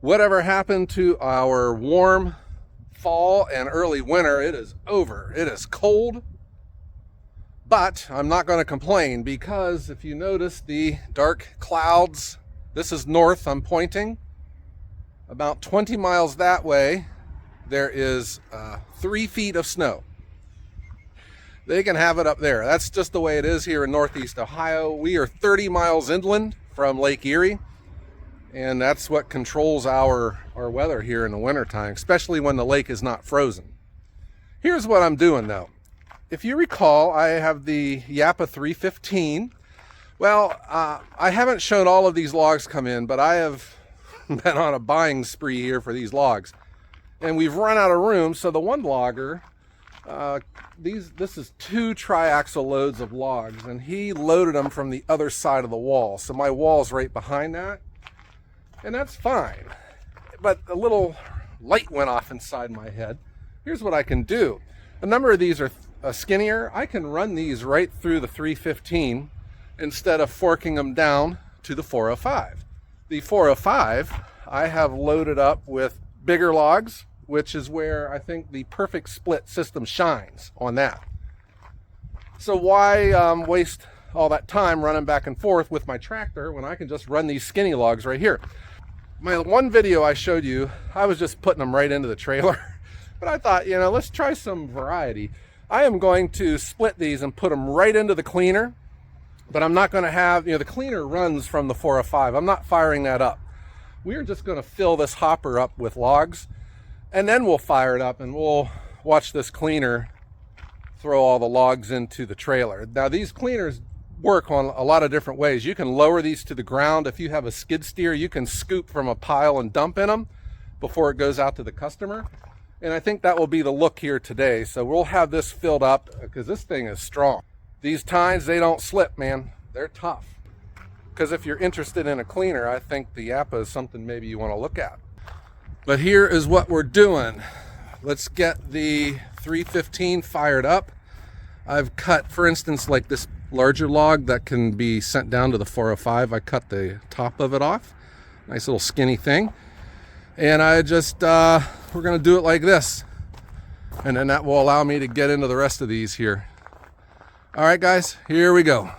Whatever happened to our warm fall and early winter? It is over. It is cold, but I'm not going to complain, because if you notice the dark clouds, this is north I'm pointing. About 20 miles that way, there is 3 feet of snow. They can have it up there. That's just the way it is here in Northeast Ohio. We are 30 miles inland from Lake Erie, and that's what controls our weather here in the wintertime, especially when the lake is not frozen. Here's what I'm doing though. If you recall, I have the Japa 315. Well, I haven't shown all of these logs come in, but I have been on a buying spree here for these logs. And we've run out of room, so the one logger, this is 2 triaxle loads of logs, and he loaded them from the other side of the wall. So my wall's right behind that, and that's fine. But a little light went off inside my head. Here's what I can do. A number of these are skinnier. I can run these right through the 315 instead of forking them down to the 405. The 405, I have loaded up with bigger logs, which is where I think the perfect split system shines on that. So why waste all that time running back and forth with my tractor when I can just run these skinny logs right here? My one video I showed you, I was just putting them right into the trailer. But I thought, let's try some variety. I am going to split these and put them right into the cleaner. But I'm not going to have, the cleaner runs from the 405. I'm not firing that up. We're just going to fill this hopper up with logs, and then we'll fire it up and we'll watch this cleaner throw all the logs into the trailer. Now, these cleaners work on a lot of different ways. You can lower these to the ground. If you have a skid steer, you can scoop from a pile and dump in them before it goes out to the customer. And I think that will be the look here today. So we'll have this filled up because this thing is strong. These tines, they don't slip, man. They're tough. Because if you're interested in a cleaner, I think the Japa is something maybe you want to look at. But here is what we're doing. Let's get the 315 fired up. I've cut, for instance, like this larger log that can be sent down to the 405. I cut the top of it off. Nice little skinny thing. And I just, we're going to do it like this. And then that will allow me to get into the rest of these here. All right, guys, here we go.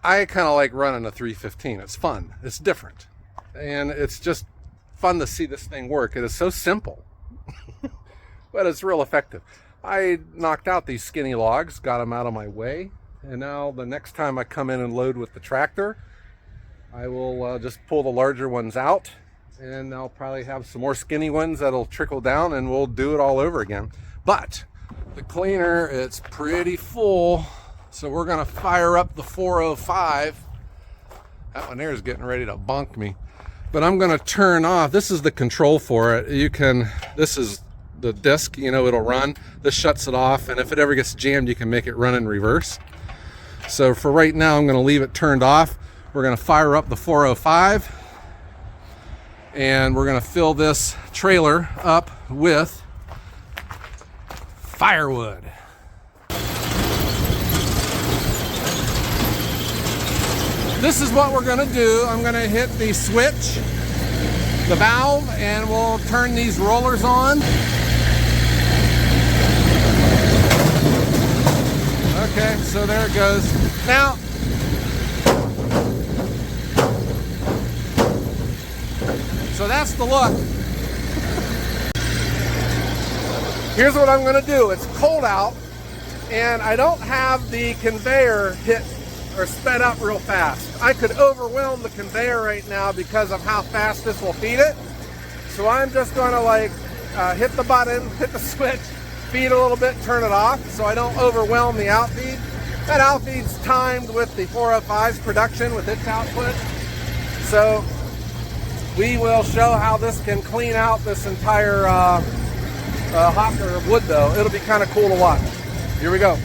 I kind of like running a 315. It's fun. It's different. And it's just fun to see this thing work. It is so simple, but it's real effective. I knocked out these skinny logs, got them out of my way. And now the next time I come in and load with the tractor, I will just pull the larger ones out, and I'll probably have some more skinny ones that'll trickle down, and we'll do it all over again. But the cleaner, it's pretty full, so we're gonna fire up the 405. That one there is getting ready to bonk me. But I'm gonna turn off, this is the control for it. This is the disc, it'll run. This shuts it off, and if it ever gets jammed, you can make it run in reverse. So for right now, I'm gonna leave it turned off. We're gonna fire up the 405, and we're gonna fill this trailer up with firewood. This is what we're gonna do. I'm gonna hit the switch, the valve, and we'll turn these rollers on. Okay, so there it goes. Now, so that's the look. Here's what I'm gonna do. It's cold out, and I don't have the conveyor hit or sped up real fast. I could overwhelm the conveyor right now because of how fast this will feed it. So I'm just gonna hit the button, hit the switch, feed a little bit, turn it off so I don't overwhelm the outfeed. That outfeed's timed with the 405's production with its output. So we will show how this can clean out this entire hopper of wood though. It'll be kind of cool to watch. Here we go.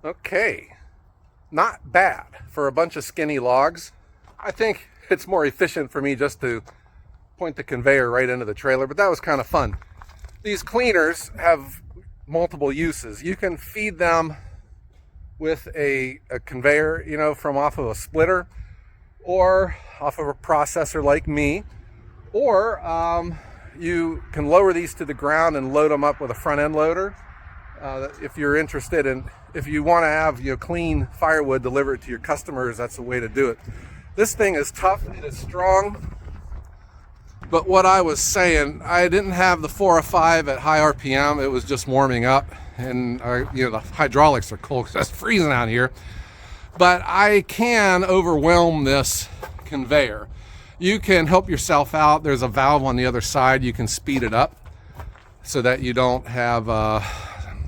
Okay, not bad for a bunch of skinny logs. I think it's more efficient for me just to point the conveyor right into the trailer, but that was kind of fun. These cleaners have multiple uses. You can feed them with a conveyor, from off of a splitter or off of a processor like me, or you can lower these to the ground and load them up with a front end loader. If you're interested in, if you want to have clean firewood delivered to your customers, that's the way to do it. This thing is tough, it is strong, but what I was saying, I didn't have the 405 at high RPM. It was just warming up, and the hydraulics are cold because it's freezing out here. But I can overwhelm this conveyor. You can help yourself out. There's a valve on the other side. You can speed it up. so that you don't have,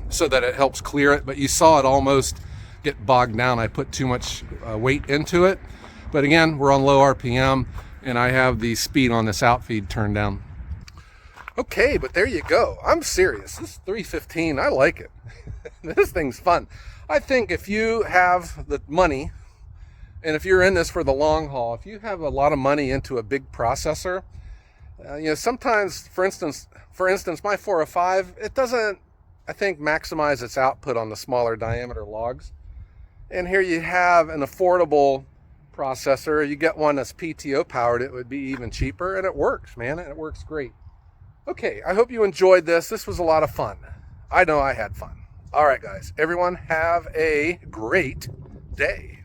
so that it helps clear it. But you saw it almost get bogged down. I put too much weight into it. But again, we're on low RPM, and I have the speed on this outfeed turned down. Okay, but there you go. I'm serious. This 315, I like it. This thing's fun. I think if you have the money, and if you're in this for the long haul, if you have a lot of money into a big processor, sometimes, for instance, my 405, it doesn't, I think, maximize its output on the smaller diameter logs. And here you have an affordable processor. You get one that's PTO powered, it would be even cheaper, and it works, man. It works great. Okay, I hope you enjoyed this. This was a lot of fun. I know I had fun. All right, guys, everyone have a great day.